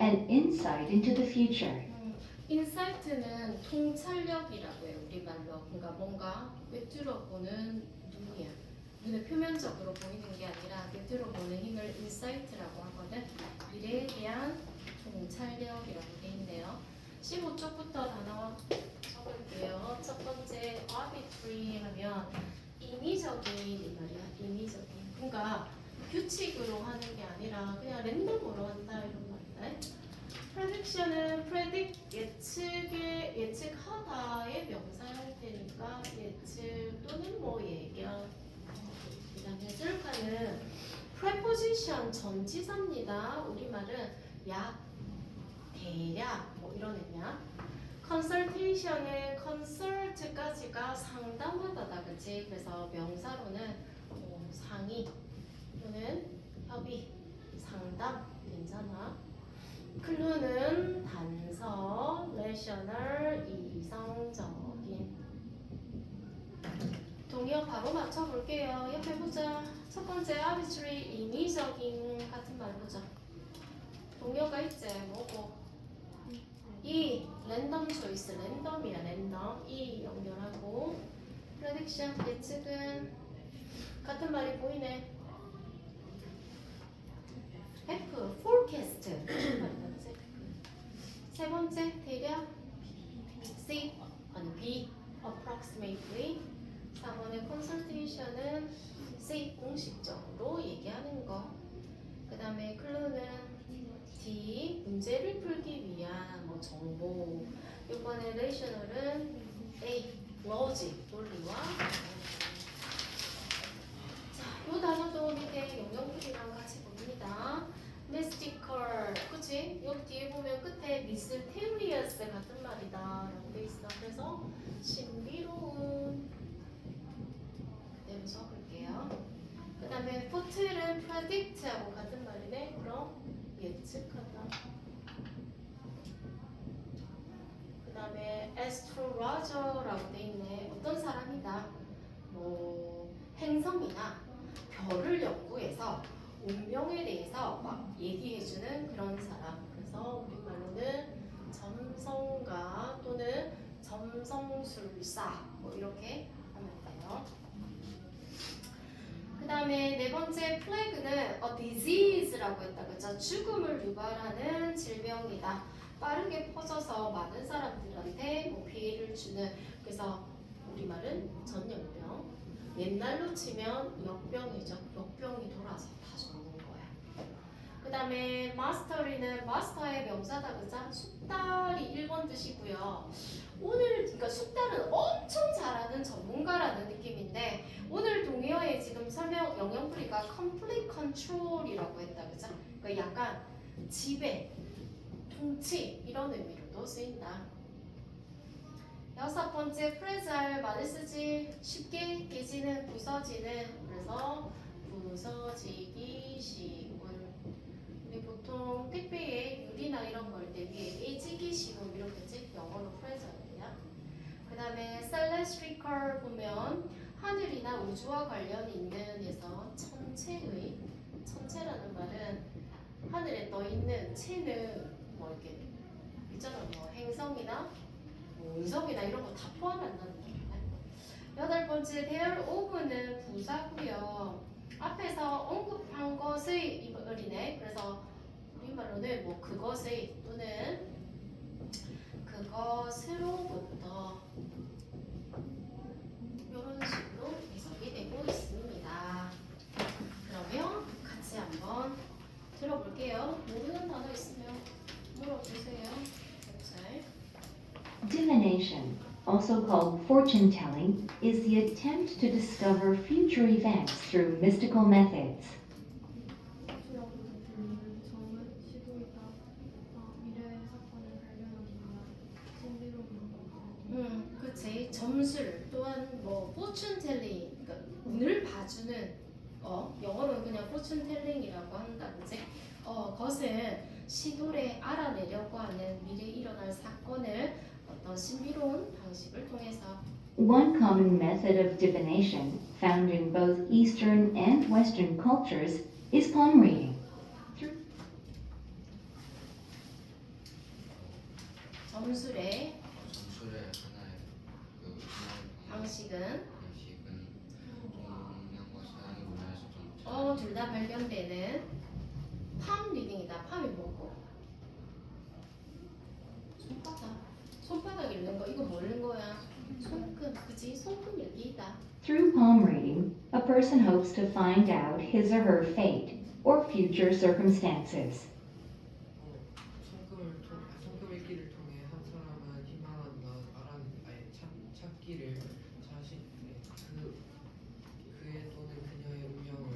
An insight into the future. 인사이트는 통찰력이라고 해요. 우리말로. 그러니까 뭔가 꿰뚫어보는 눈이야. 눈에 표면적으로 보이는 게 아니라 꿰뚫어보는 힘을 인사이트라고 하거든. 미래에 대한 통찰력이라고 돼 있네요. 15쪽부터 단어 적을게요. 첫 번째 arbitrary 하면 임의적인 이 말이야. 임의적인. 그러니까 규칙으로 하는 게 아니라 그냥 랜덤으로 한다 이런 말이다. prediction은 predict 예측하다의 명사 형태니까 예측 또는 뭐 예견. 그다음에 쓸까는 preposition 전치사입니다. 우리말은 약, 대략 뭐 이런 의미야. consultation은 consult까지가 상담하다다, 그치? 그래서 명사로는 상의 또는 협의, 상담 괜찮아. 클루는 단서, rational 이성적인. 동의어 바로 맞춰볼게요. 옆에 보자. 첫 번째 arbitrary 임의적인 같은 말 보자. 동의어가 있지? 뭐고? 이 랜덤 초이스, 랜덤이야 랜덤. 이 연결하고 prediction 예측은 같은 말이 보이네. F forecast 같은 말이다. 세 번째 대략 C 아니 B approximately. 4번의 consultation은 C 공식적으로 얘기하는 거. 그 다음에 clue는 D 문제를 풀기 위한 뭐 정보. 6번의 rational은 A logic 논리와. 자, 이 단어도 밑에 영역들이랑 같이 봅니다. mystical, 그치? 여기 뒤에 보면 끝에 mysterious 같은 말이다 라고 돼 있어. 그래서 신비로운 그대로 적을게요. 그 다음에 foretell은 predict하고 같은 말이네. 그럼 예측하다. 그 다음에 astrologer라고 돼 있네. 어떤 사람이다. 뭐 행성이나 별을 연구해서 운명에 대해서 막 얘기해주는 그런 사람. 그래서 우리말로는 점성가 또는 점성술사 뭐 이렇게 하면 돼요. 그 다음에 네 번째 플래그는 a disease라고 했다. 그죠? 죽음을 유발하는 질병이다. 빠르게 퍼져서 많은 사람들한테 뭐 피해를 주는. 그래서 우리말은 전염병. 옛날로 치면 역병이죠. 역병이 돌아서 다 죽는 거야. 그 다음에 마스터리는 마스터의 명사다. 그죠? 숙달이 1번 뜻이고요. 오늘 그러니까 숙달은 엄청 잘하는 전문가라는 느낌인데 오늘 동의어에 지금 설명 영역풀이가 complete control이라고 했다. 그죠? 그러니까 약간 지배, 통치 이런 의미로도 쓰인다. 여섯 번째 fragile 많이 쓰지. 쉽게 깨지는, 부서지는. 그래서 부서지기 쉬운. 우리 보통 택배에 유리나 이런 걸 때 위에 깨지기 쉬운 이렇게지. 영어로 fragile이야. 그 다음에 celestial 보면 하늘이나 우주와 관련이 있는 에서 천체의. 천체라는 말은 하늘에 떠 있는 체는 뭐 이렇게 있잖아. 뭐 행성이나 운석이나 이런 거 다 포함한다는 거예요. 여덟 번째 대열 오브는 부사고요. 앞에서 언급한 것의 이번이네. 그래서 우리말로는 뭐 그것의 또는 그것으로부터 이런 식으로 해석이 되고 있습니다. 그러면 같이 한번 들어볼게요. 모르는 단어 있으면 물어주세요. 잘. Divination, also called fortune telling, is the attempt to discover future events through mystical methods. 점은 시도이다. 미래의 사건을 발견하거나 신비로운 것. 그치. 점술 또한 뭐 fortune telling, 그러니까 운을 봐주는 영어로는 그냥 fortune telling이라고 한다, 그치? 그것은 시도를 알아내려고 하는 미래에 일어날 사건을 어떤 신비로운 방식을 통해서. One common method of divination, found in both Eastern and Western cultures, is palm reading. 점술의 점술의 하나의 그 방식은 동양과 서양의 문화에서 좀 둘 다 발견되는 팜 리딩이다. 팜이 뭐고? 손바닥 읽는 거. 이거 뭐 읽는 거야? 손금, 그치? 손금 읽기다. Through palm reading, a person hopes to find out his or her fate or future circumstances. 손금 읽기를 통해 한 사람은 희망한다, 찾기를 자신 그의 또는 그녀의 운명을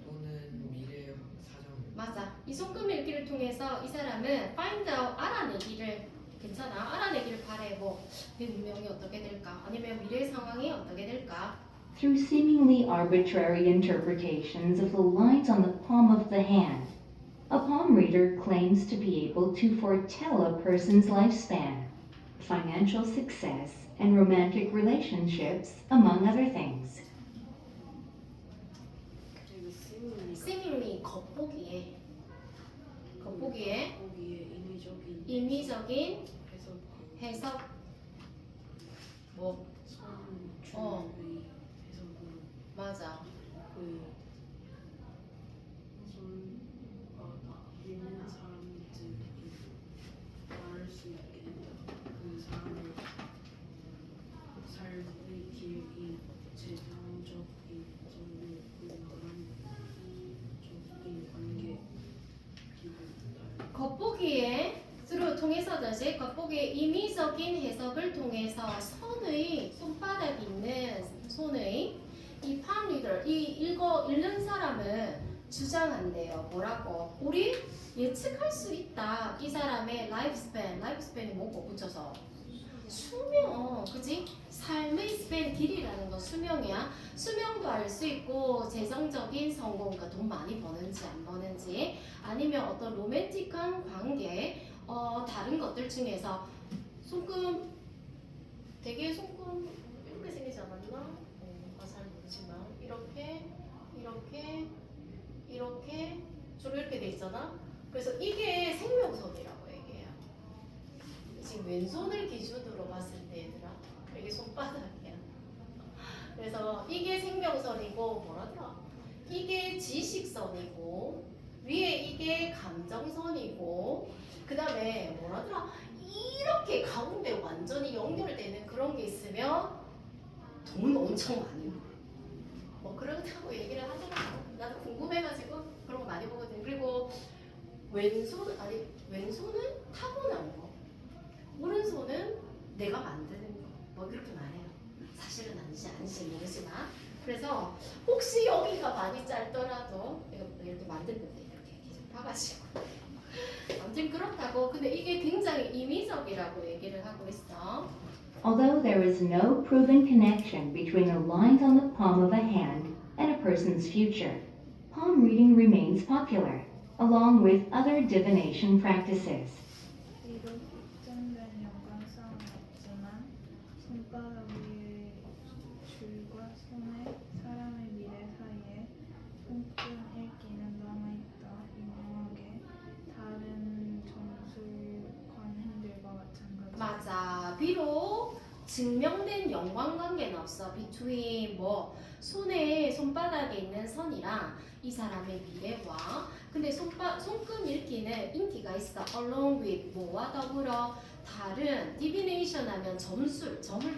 또는 미래의 사정을. 맞아. 이 손금 읽기를 통해서 이 사람은 find out, 알아내기를 괜찮아. 알아내기를 바래. 뭐, 내 운명이 어떻게 될까? 아니면 미래 상황이 어떻게 될까? Through seemingly arbitrary interpretations of the lines on the palm of the hand, a palm reader claims to be able to foretell a person's lifespan, financial success, and romantic relationships, among other things. 그리고 seemingly 겉보기에 거기에 임의적인 해석 해석 뭐 손주의 해석은 맞아. 있는 사람들이 말할 수 있게 된다. 그 사람의 삶의 길이 재정적인 적인 관계 기분다. 겉보기에 주로 통해서듯이 겉보기의 임의적인 해석을 통해서 손의 손바닥 있는 손의 이 palm reader 이 읽는 사람은 주장한대요. 뭐라고? 우리 예측할 수 있다. 이 사람의 lifespan이 뭐고 붙여서 수명, 그지? 삶의 span 길이라는 건 수명이야. 수명도 알 수 있고 재정적인 성공, 그러니까 돈 많이 버는지 안 버는지, 아니면 어떤 로맨틱한 관계, 다른 것들 중에서 손금 되게 손금 이렇게 생기지 않았나? 잘 모르지만 이렇게 주로 이렇게 돼 있잖아. 그래서 이게 생명선이라고 얘기해요. 지금 왼손을 기준으로 봤을 때 얘들아 이게 손바닥이야. 그래서 이게 생명선이고 뭐라더라? 이게 지식선이고 위에 이게 감정선이고 그 다음에 뭐라더라? 이렇게 가운데 완전히 연결되는 그런 게 있으면 돈 엄청 많이 벌어. 뭐 그렇다고 얘기를 하더라고. 나도 궁금해가지고 그런 거 많이 보거든. 그리고 왼손은 타고난 거, 오른손은 내가 만드는 거. 뭐 그렇게 말해요. 사실은 아닌지 모르지만. 그래서 혹시 여기가 많이 짧더라도 내가 이렇게 만든 건데 이렇게 계속 봐가지고. 아무튼 그렇다고. 근데 이게 굉장히 임의적이라고 얘기를 하고 있어. Although there is no proven connection between the lines on the palm of a hand and a person's future, palm reading remains popular, along with other divination practices. 비록 입증된 연관성은 없지만 손바닥 위의 줄과 손에 사람의 미래 사이에 손금 읽기는 남아있다. 유명하게 다른 점술관행들과 마찬가지. 맞아. 비록 증명된 연관관계는 없어. between 뭐 손바닥에 있는 선이랑 이 사람의 미래와. 근데 손금 읽기는 인기가 있어. along with 뭐와 더불어 다른 divination 하면 점을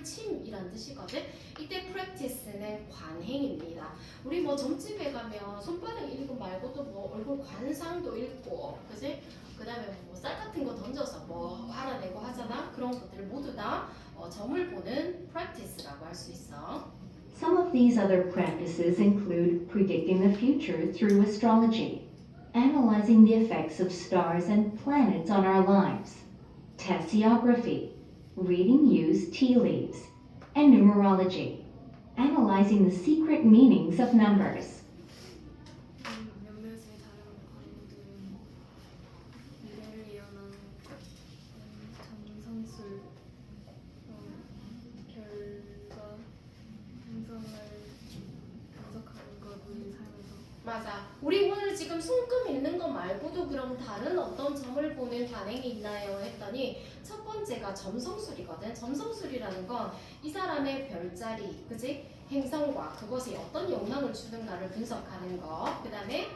침이란 뜻이거든. 이때 practice는 관행입니다. 우리 뭐 점집에 가면 손바닥 읽고 말고도 뭐 얼굴 관상도 읽고, 그지? 그 다음에 뭐 쌀 같은 거 던져서 뭐 알아내고 하잖아. 그런 것들을 모두 다 점을 보는 practice라고 할 수 있어. Some of these other practices include predicting the future through astrology, analyzing the effects of stars and planets on our lives, tessiography, reading used tea leaves, and numerology, analyzing the secret meanings of numbers. 몇몇의 다른 관행들은 미래를 예언하는 점성술, 결과 행성을 분석하는 것 우리 삶에서 맞아. 우리 오늘 근데 지금 손금 있는 거 말고도 그럼 다른 어떤 점을 보는 관행이 있나요? 했더니 첫 번째가 점성술이거든. 점성술이라는 건 이 사람의 별자리, 그지? 행성과 그것이 어떤 영향을 주는가를 분석하는 거. 그 다음에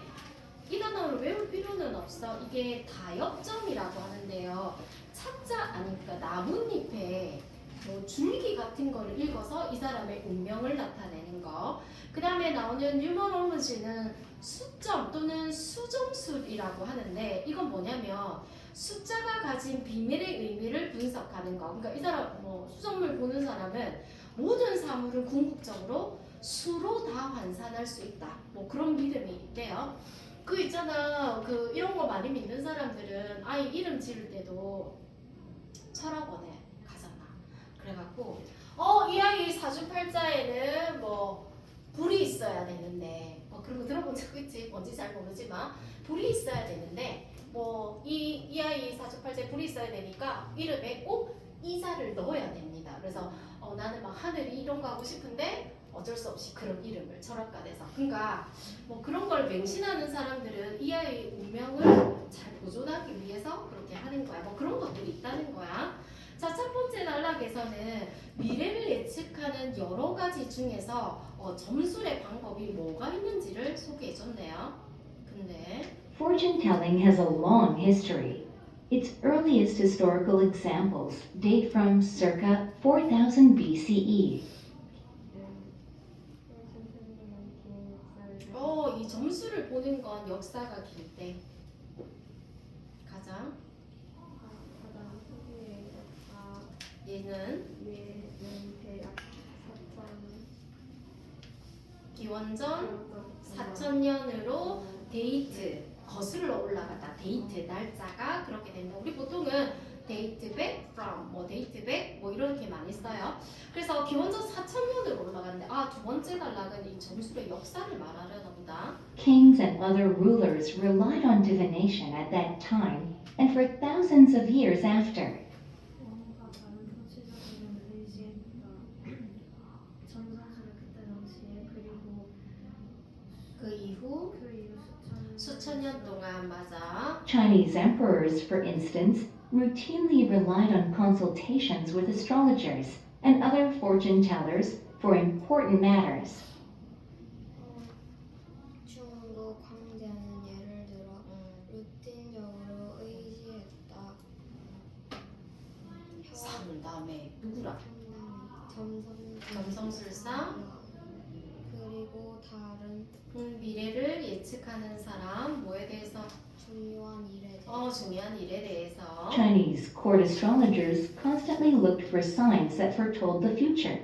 이 단어를 외울 필요는 없어. 이게 다엽점이라고 하는데요. 차자 아니까 나뭇잎에 뭐 줄기 같은 거를 읽어서 이 사람의 운명을 나타내는 거. 그 다음에 나오는 뉴머롤로지는 수점 또는 수정술이라고 하는데 이건 뭐냐면 숫자가 가진 비밀의 의미를 분석하는 거. 그러니까 이 사람 뭐 수정물 보는 사람은 모든 사물을 궁극적으로 수로 다 환산할 수 있다. 뭐 그런 믿음이 있대요. 그 있잖아. 그 이런 거 많이 믿는 사람들은 아이 이름 지을 때도 철학원에 가잖아. 그래갖고 이 아이 사주팔자에는 뭐 불이 있어야 되는데 그런 거 들어본 적 있지? 뭔지 잘 모르지만 불이 있어야 되는데 뭐 이 아이 사주팔자에 불이 있어야 되니까 이름에 꼭 이자를 넣어야 됩니다. 그래서 나는 막 하늘이 이런 거 하고 싶은데 어쩔 수 없이 그런 이름을 철학관에서 그러니까 뭐 그런 걸 맹신하는 사람들은 이 아이의 운명을 잘 보존하기 위해서 그렇게 하는 거야. 뭐 그런 것들이 있다는 거야. 자, 첫 번째 단락에서는 미래를 예측하는 여러 가지 중에서 점술의 방법이 뭐가 있는지를 소개해줬네요. 근데 Fortune telling has a long history. Its earliest historical examples date from circa 4000 BCE. 이 점수를 보는 건 역사가 길 때 가장 가장 후기의 역사 얘는 얘는 대략 기원전 4000년으로 데이트 거슬러 올라갔다. 데이트 날짜가 그렇게 된다. 우리 보통은 데이트 back from 뭐 데이트 back 뭐 이렇게 많이 써요. 그래서 기원전 4000년으로 올라가는데 두 번째 단락은 이 점술의 역사를 말하려나 보다. Kings and other rulers relied on divination at that time and for thousands of years after. 왕과 다른 통치자들은 의지했다. 점성술을 그때 당시에 그리고 그 이후 그 이후 수천 년 동안 맞아. Chinese emperors, for instance, routinely relied on consultations with astrologers and other fortune tellers for important matters. 중국 황제는 예를 들어 루틴적으로 의지했다. 상담에 누구라? 점성술사 그리고 다른 미래를 예측하는 사람 뭐에 대해서? 중요한 일에 대해 중요한 일에 대해서. Chinese court astrologers constantly looked for signs that foretold the future,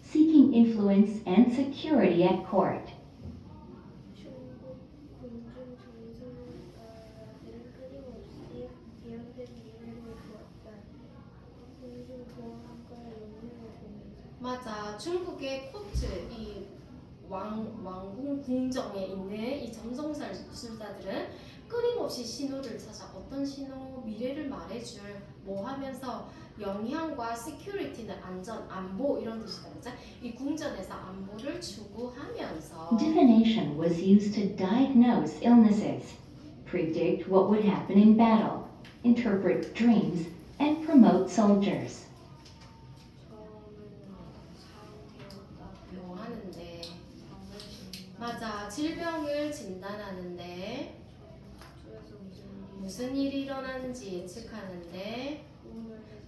seeking influence and security at court. 중국 군중 점성술사들은 끊임없이 예언된 미래를 보았다. 군중 보안관과의 연맹을 보면서 맞아. 중국의 코트 이 왕궁 궁정에 있는 이 점성술사들은 끊임없이 신호를 찾아 어떤 신호 미래를 말해줄 뭐 하면서 영향과 security는 안전 안보 이런 뜻이다. 그죠? 이 궁전에서 안보를 추구하면서 Divination was used to diagnose illnesses, predict what would happen in battle, interpret dreams, and promote soldiers. 뭐 하는데 맞아. 질병을 진단하는데 무슨 일이 일어나는지 예측하는데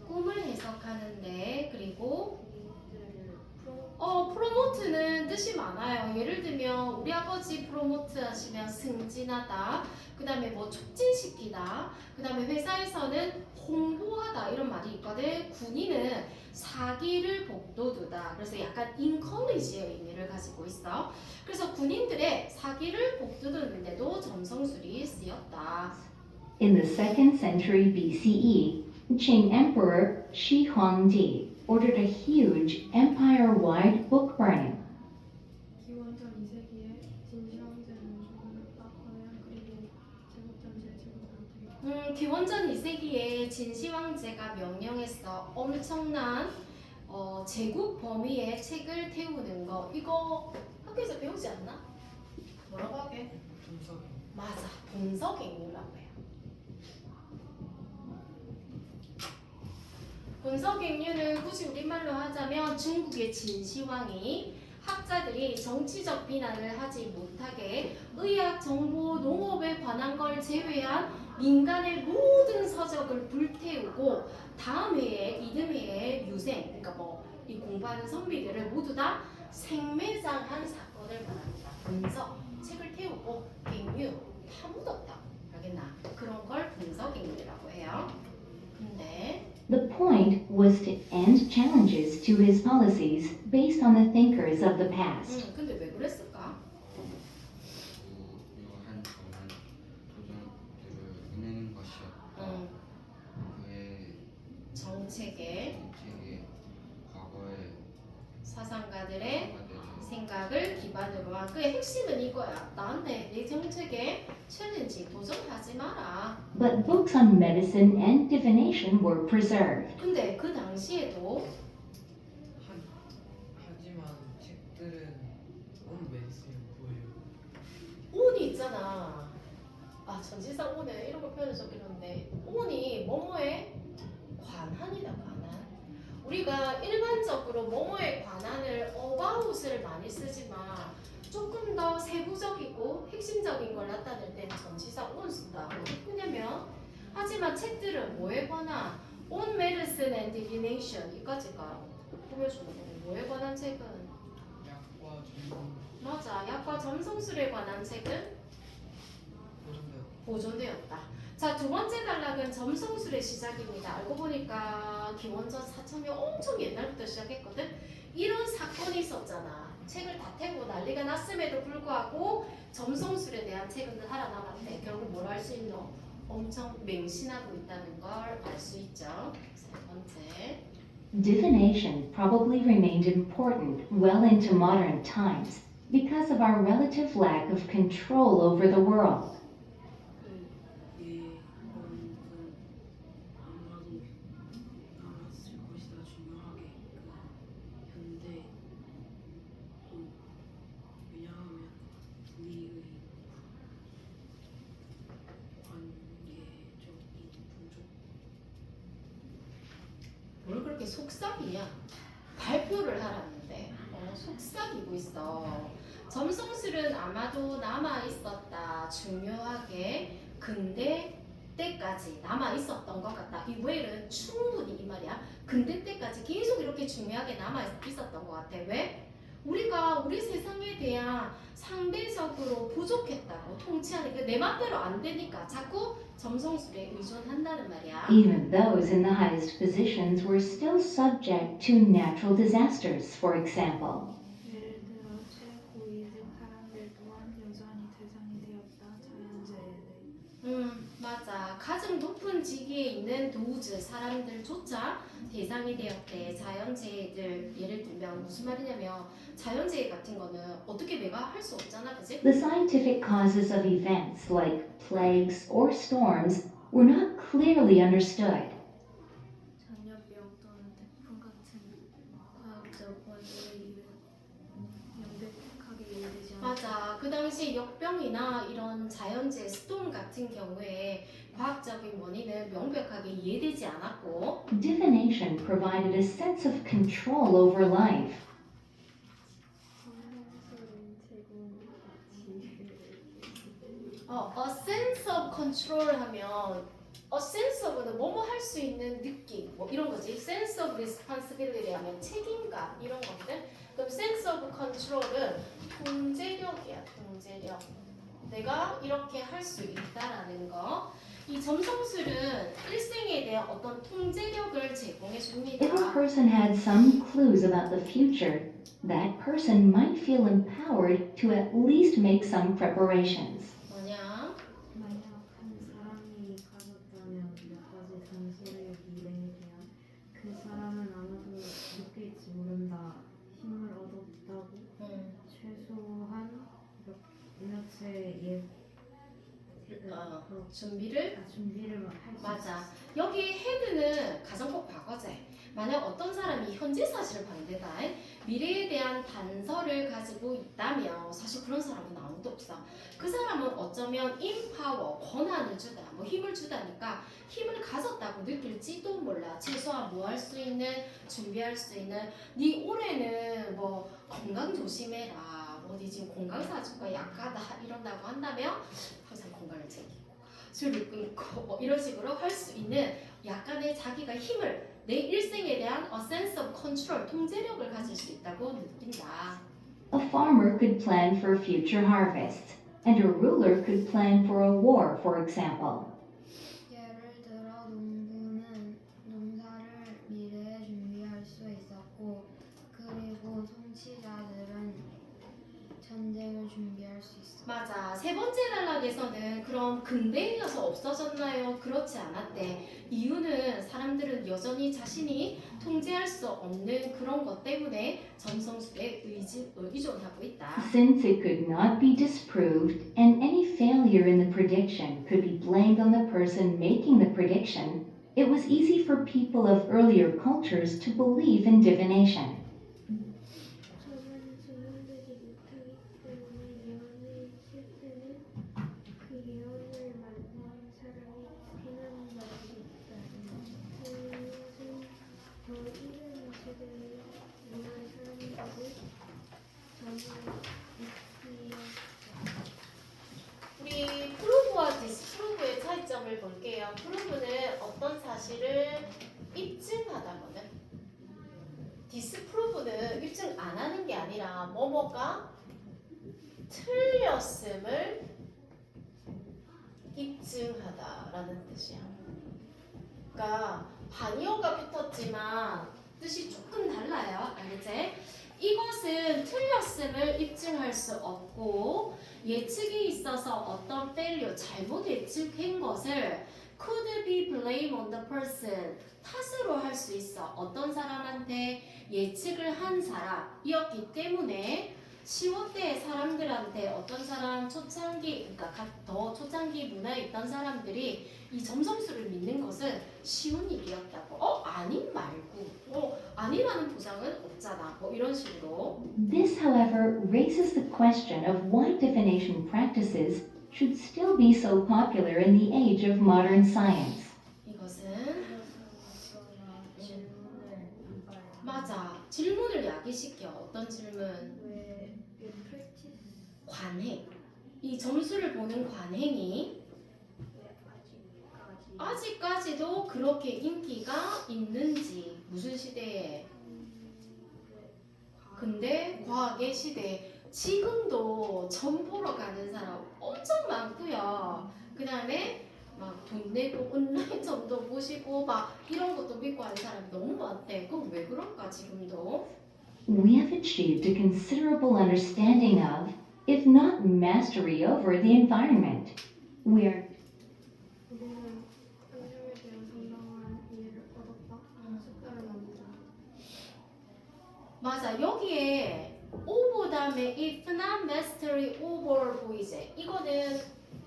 꿈을 해석하는데 그리고 프로모트는 뜻이 많아요. 예를 들면 우리 아버지 프로모트 하시면 승진하다. 그 다음에 뭐 촉진시키다. 그 다음에 회사에서는 홍보하다 이런 말이 있거든. 군인은 사기를 복돋우다. 그래서 약간 인커리지의 의미를 가지고 있어. 그래서 군인들의 사기를 복돋우는데도 점성술이 쓰였다. In the 2nd century BCE, Qing Emperor Shi Huangdi ordered a huge empire-wide book burning. 기원전 2세기에 진시황제는 죽음했다. 거대한 그리고 제국 전체의 제국 기원전 2세기에 진시황제가 명령했어. 엄청난 제국 범위의 책을 태우는 거. 이거 학교에서 배우지 않나? 뭐라고 하게? 분석이 맞아, 분석행위라고 해요. 분석행위는 굳이 우리말로 하자면 중국의 진시황이 학자들이 정치적 비난을 하지 못하게 의학, 정보, 농업에 관한 걸 제외한 민간의 모든 서적을 불태우고 다음 해에 이듬 해에 유생, 그러니까 뭐 이 공부하는 선비들을 모두 다 생매장한 사건을 말합니다. 분석, 책을 태우고 갱유 다 묻었다. 알겠나? 그런 걸 분석행위라고 해요. 근데 The point was to end challenges to his policies based on the thinkers of the past. 근데 왜 그랬을까? 유효한 점은 도전들을 해내는 것이었다. 그의 정책에 정책의 과거의 사상가들의 과거들을 생각을 기반으로 한 그의 핵심은 이거야. 나한테 내 정책에 챌린지 도전하지 마라. But books on medicine and divination were preserved. 근데 그 당시에도 하지만 책들은 온 메디슨이 뭐예요? 온이 있잖아. 아 전지상 온에 이런 거 표현을 적기는데 온이 뭐뭐에 관한이다 관한. 우리가 일반적으로 뭐뭐에 관한을 about을 많이 쓰지만 조금 더 세부적이고 핵심적인 걸 나타낼 때는 전치사 on 쓴다. 왜냐면 하지만 책들은 뭐에 관한 on medicine and divination 이까지가 보여주는 거고 뭐에 관한 책은 약과 전문 맞아 약과 점성술에 관한 책은 보존되었다. 보존되었다. 자, 두 번째 단락은 점성술의 시작입니다. 알고 보니까 기원전 4,000년 엄청 옛날부터 시작했거든. 이런 사건이 있었잖아. 책을 다 태우고 난리가 났음에도 불구하고 점성술에 대한 책은 살아남았대. 결국 뭘 할 수 있노? 엄청 맹신하고 있다는 걸 알 수 있죠. 세 번째. Divination probably remained important well into modern times because of our relative lack of control over the world. 예언은 아마도 나왔을 것이다. 중요하게 현대 왜냐하면 우리의 관계적인 부족 뭘 그렇게 속삭이냐? 발표를 하라는데 속삭이고 있어. 점성술은 아마도 남아 있었다. 중요하게 근대 때까지 남아 있었던 것 같다. 이 well은 충분히 이 말이야. 근대 때까지 계속 이렇게 중요하게 남아 있었던 것 같아. 왜? 우리가 우리 세상에 대한 상대적으로 부족했다고 통치하는 게 내 맘대로 안 되니까 자꾸 점성술에 의존한다는 말이야. Even those in the highest positions were still subject to natural disasters, for example. 예를 들어 최고위직 사람들 또한 여전히 대상이 되었다. 자연재해에. 맞아. 가장 높은 직위에 있는 도우즈 사람들조차 대상이 되었대. 자연재해들 예를 들면 무슨 말이냐면 자연재해 같은 거는 어떻게 내가 할 수 없잖아, 그지? The scientific causes of events like plagues or storms were not clearly understood. 전염병 또는 태풍 같은 과학적 원인의 명백하게 이해되지 않았다. 맞아. 그 당시 역병이나 이런 자연재해, 스톰 같은 경우에 과학적인 원인은 명백하게 이해되지 않았고 Divination provided a sense of control over life. 성형술은 제공 지혜를 a sense of control 하면 a sense of는 뭐뭐 할 수 있는 느낌 뭐 이런 거지. sense of responsibility 하면 책임감 이런 거거든. 그럼 sense of control은 통제력이야. 통제력. 내가 이렇게 할 수 있다라는 거. 이 점성술은 일생에 대한 어떤 통제력을 제공해 If a 줍니다. person had some clues about the future, that person might feel empowered to at least make some preparations. 뭐냐? 만약 한 사람이 가졌다면 몇 가지 단서의 미래에 대한 그 사람은 아마도 느낄지 모른다. 힘을 얻었다고 최소한 몇몇의 준비를 준비를 할수 맞아. 여기 헤드는 가정법 과거제. 만약 어떤 사람이 현재 사실을 반대다. 미래에 대한 단서를 가지고 있다면 사실 그런 사람은 아무도 없어. 그 사람은 어쩌면 인파워, 권한을 주다, 뭐 힘을 주다니까 힘을 가졌다고 느낄지도 몰라. 최소한 뭐 할 수 있는, 준비할 수 있는. 네 올해는 뭐 건강 조심해라. 어디 지금 건강사주가 약하다 이런다고 한다면 항상 건강을 챙기고 술을 끊고 뭐 이런 식으로 할 수 있는 약간의 자기가 힘을 내 일생에 대한 a sense of control, 통제력을 가질 수 있다고 느낀다. A farmer could plan for future harvests, and a ruler could plan for a war, for example. 예를 들어 농부는 농사를 미래에 준비할 수 있었고, 그리고 통치자들은 전쟁을 준비할 수 있었고. 맞아. 세 번째 단락에서는 그럼 근대이어서 없어졌나요? 그렇지 않았대. 이유는 사람들은 여전히 자신이 통제할 수 없는 그런 것 때문에 점성술에 의존하고 있다. Since it could not be disproved, and any failure in the prediction could be blamed on the person making the prediction, it was easy for people of earlier cultures to believe in divination. 저는 증명되지 못하기 때문에 예언을 칠 때는 그 예언을 만든 사람이 비난받을 수 있다. 그것은 더 이른 세대의 유한 사람들이 저는 우리 프루브와 디스프루브의 차이점을 볼게요. 프루브는 어떤 사실을 입증하다거든. 디스프루브는 입증 안 하는 게 아니라 뭐뭐가 틀렸음을 입증하다라는 뜻이야. 그러니까 반이어가 붙었지만 뜻이 조금 달라요. 알겠지? 이것은 틀렸음을 입증할 수 없고 예측이 있어서 어떤 failure, 잘못 예측한 것을 could be blamed on the person, 탓으로 할 수 있어. 어떤 사람한테 예측을 한 사람이었기 때문에 시호때 사람들한테 어떤 사람 초창기, 그러니까 더 초창기 문화에 있던 사람들이 이 점성술을 믿는 것은 쉬운 일이었다고. 아닌 말고, 아니라는 보장은 없잖아. 뭐 이런 식으로. This, however, raises the question of why divination practices should still be so popular in the age of modern science. 이것은 맞아. 질문을 야기시켜. 어떤 질문? 왜 practice 관행. 이 점수를 보는 관행이 왜 아직까지도 그렇게 인기가 있는지, 무슨 시대에? 근데 과학의 시대에 지금도 점 보러 가는 사람 엄청 많고요. 그 다음에 막 돈 내고 온라인 점도 보시고 막 이런 것도 믿고 하는 사람이 너무 많대. 그럼 왜 그럴까 지금도? We have achieved a considerable understanding of, if not mastery over, the environment. We are 우리는 환경에 대한 상당한 이해를 얻었다. 색깔을 만들어. 맞아. 여기에 over 다음에 if not mastery over 보이지? 이거는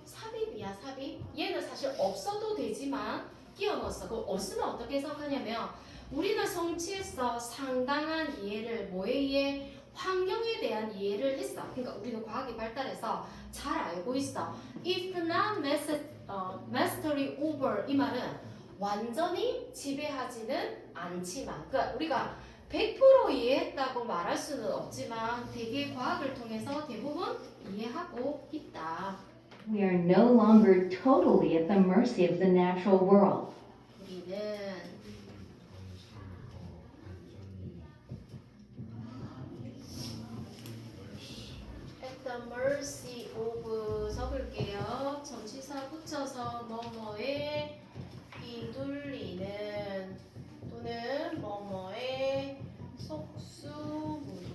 삽입이야, 삽입. 얘는 사실 없어도 되지만 끼워 넣었어. 그거 없으면 어떻게 해석하냐면 우리는 성취했어. 상당한 이해를, 뭐에 의해? 환경에 대한 이해를 했어. 그러니까 우리는 과학이 발달해서 잘 알고 있어. If not mastery over, 이 말은 완전히 지배하지는 않지만, 그러니까 우리가 100% 이해했다고 말할 수는 없지만 되게 과학을 통해서 대부분 이해하고 있다. we are no longer totally at the mercy of the natural world. 우리는 더 이상 더 완전히 at the mercy of 적을게요. 전치사 붙여서 뭐뭐에 휘둘리는 또는 뭐뭐에 속수무책인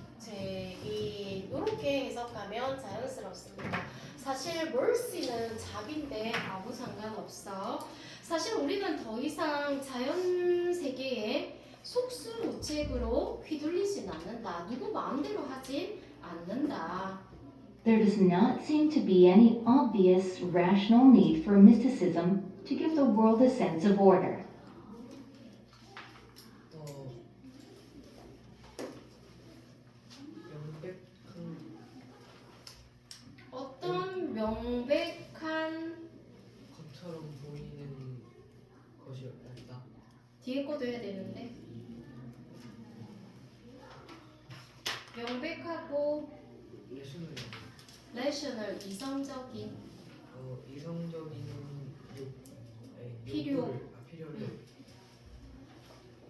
이렇게 해석하면 자연스럽습니다. 사실 mercy는 잡인데 아무 상관없어. 사실 우리는 더 이상 자연 세계에 속수무책으로 휘둘리진 않는다. 누구 마음대로 하진 않는다. There does not seem to be any obvious rational need for mysticism to give the world a sense of order. 또 명백한 뒤에 것도 해야 되는데. 명백하고 레슨을 레셔널 이성적인 이성적인 필요. 필요를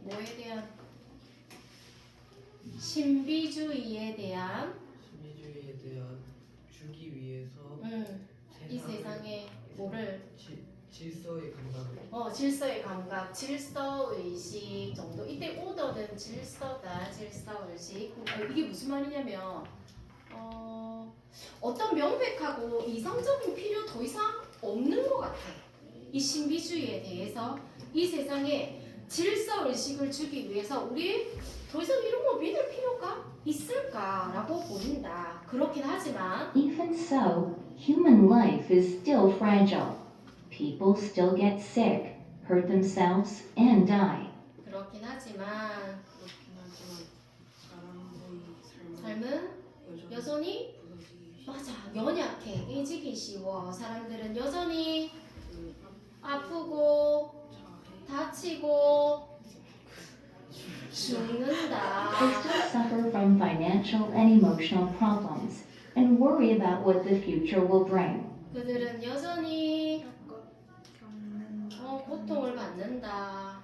뭐에 대한 신비주의에 대한 신비주의에 대한 주기 위해서 이 세상에 뭐를 질서의 감각을 질서의 감각, 질서의식 정도. 이때 오더는 질서다, 질서의식. 이게 무슨 말이냐면 어떤 명백하고 이성적인 필요 더 이상 없는 것 같아. 이 신비주의에 대해서 이 세상에 질서의식을 주기 위해서 우리 더 이상 이런 거 믿을 필요가 있을까라고 보인다. 그렇긴 하지만 Even so, human life is still fragile. People still get sick, hurt themselves, and die. 그렇긴 하지만 그렇긴 하지만 사람의 삶은 여전히 맞아 연약해 깨지기 쉬워. 사람들은 여전히 아프고 다치고 죽는다. They still suffer from financial and emotional problems and worry about what the future will bring. 그들은 여전히 겪는 고통을 받는다.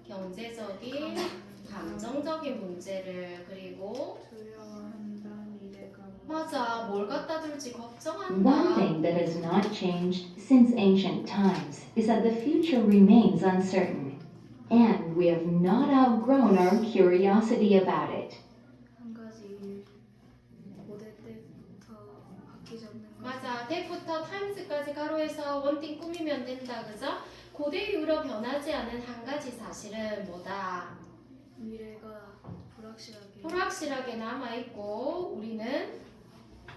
경제적인 감정적인 문제를 그리고 두려워한다. 미래가 맞아 뭘 갖다 줄지 One 걱정한다. thing that has not changed since ancient times is that the future remains uncertain, and we have not outgrown our curiosity about it. 한 가지 고대 때부터 바뀌지 않는 것. 맞아 때부터 타임스까지 가로해서 원띵 꾸미면 된다. 그죠? 고대 이후로 변하지 않은 한 가지 사실은 뭐다? 미래가 불확실하게 불확실하게 남아있고 우리는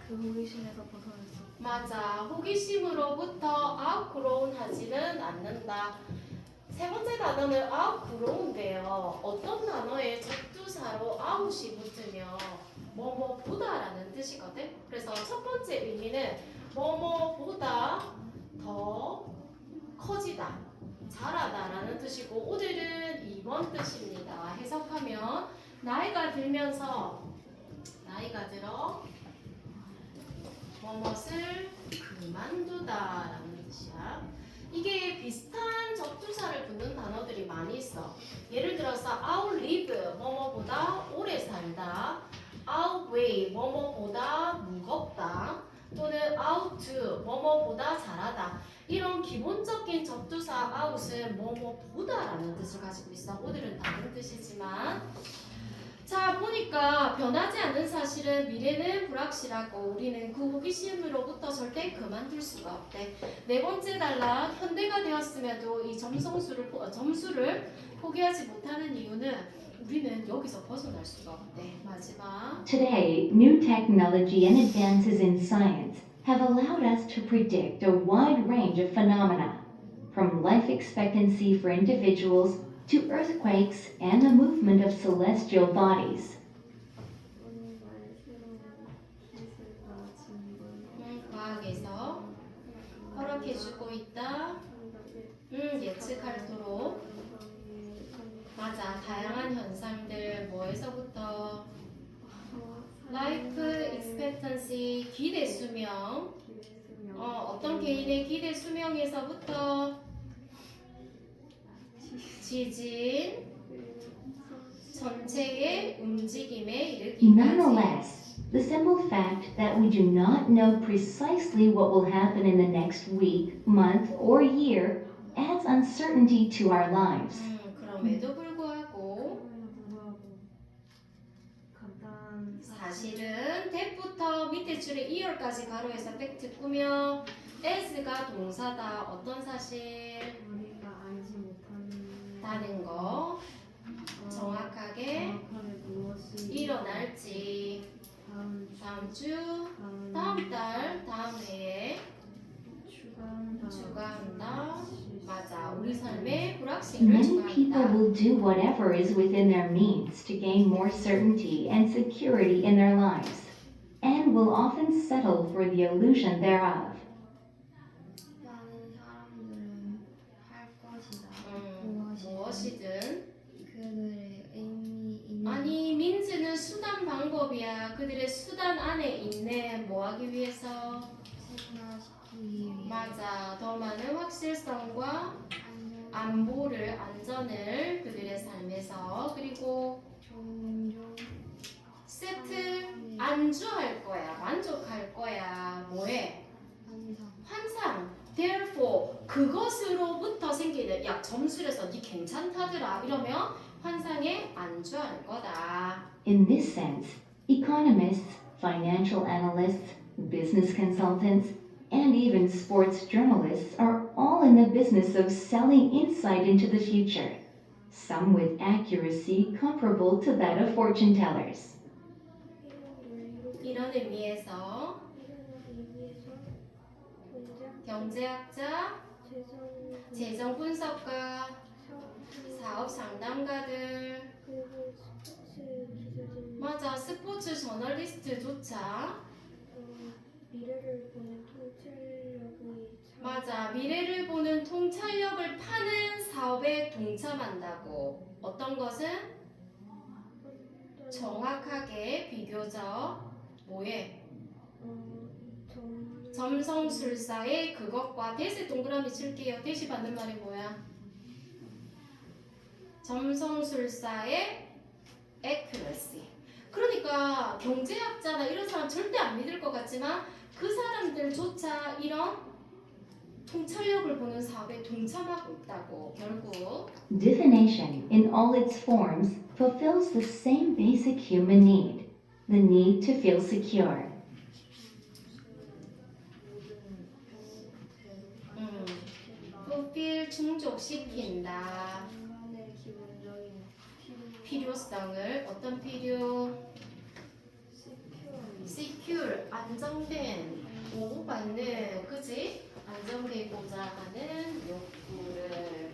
그 호기심에서 벗어났어. 맞아 호기심으로부터 outgrown 하지는 않는다. 세 번째 단어는 outgrown인데요. 어떤 단어에 접두사로 out이 붙으면 뭐뭐보다라는 뜻이거든. 그래서 첫 번째 의미는 뭐뭐보다 더 커지다, 자라다라는 뜻이고 오늘은 2번 뜻입니다. 해석하면 나이가 들면서 나이가 들어 무엇을 그만두다라는 뜻이야. 이게 비슷한 접두사를 붙는 단어들이 많이 있어. 예를 들어서 outlive 뭐뭐보다 오래 살다, outweigh 뭐뭐보다 무겁다, 또는 outdo 뭐뭐보다 잘하다. 이런 기본적인 접두사 out은 뭐뭐보다라는 뜻을 가지고 있어. 오늘은 다른 뜻이지만 자 보니까 변하지 않는 사실은 미래는 불확실하고 우리는 그 호기심으로부터 절대 그만둘 수가 없대. 네 번째 단락 현대가 되었음에도 이 점수를 포기하지 못하는 이유는 우리는 여기서 벗어날 수가 없대. 마지막 Today, new technology and advances in science have allowed us to predict a wide range of phenomena, from life expectancy for individuals to earthquakes and the movement of celestial bodies. 오늘날 새로운 기술과 진보는 과학에서 허락해주고 있다. 예측할수록 맞아 다양한 현상들 뭐에서부터 라이프 익스펙턴시 기대 수명 어떤 개인의 기대 수명에서부터 지진 전체의 움직임에 이르기까지 Nonetheless, the simple fact that we do not know precisely what will happen in the next week, month, or year adds uncertainty to our lives. 그럼에도 불구하고 간단한 사실은 that부터 밑에 줄에 year까지 가로해서 팩트 꾸며 as가 동사다. 어떤 사실? 우리가 알지 못하는 다는 거 정확하게 무엇이 일어날지 다음 주, 다음 달, 다음 해에 추가한다. 맞아. 우리 삶의 불확실을 Many people 추가한다. will do whatever is within their means to gain more certainty and security in their lives, and will often settle for the illusion thereof. 많은 사람들은 할 것이다. 무엇이든 이거는 수단 방법이야. 그들의 수단 안에 있네. 뭐 하기 위해서? 생활시키기 위해 맞아. 더 많은 확실성과 안전을 그들의 삶에서 그리고 종종 세트 안주할 거야. 만족할 거야. 뭐해? 환상 환상. Therefore 그것으로부터 생기는 야 점술에서 니 괜찮다더라 이러면 환상에 안주할 거다. In this sense, economists, financial analysts, business consultants, and even sports journalists are all in the business of selling insight into the future, some with accuracy comparable to that of fortune tellers. 이런 의미에서 경제학자, 재정 분석가, 사업 상담가들, 그리고 스포츠 기자들 맞아 스포츠 저널리스트조차 미래를 보는 통찰력의 맞아 미래를 보는 통찰력을 파는 사업에 동참한다고. 어떤 것은 정확하게 비교적 뭐해? 점성술사의 그것과 대시 동그라미 칠게요. 대시 받는 말이 뭐야? 점성술사의 accuracy. 그러니까 경제학자나 이런 사람 절대 안 믿을 것 같지만 그 사람들조차 이런 통찰력을 보는 사업에 동참하고 있다고. 결국 Divination, in all its forms, fulfills the same basic human need, the need to feel secure. fulfill 충족시킨다. 인간의 기본적인 필요성을 어떤 필요? secure 안정된 보호받는 그지? 안정되고자 하는 욕구를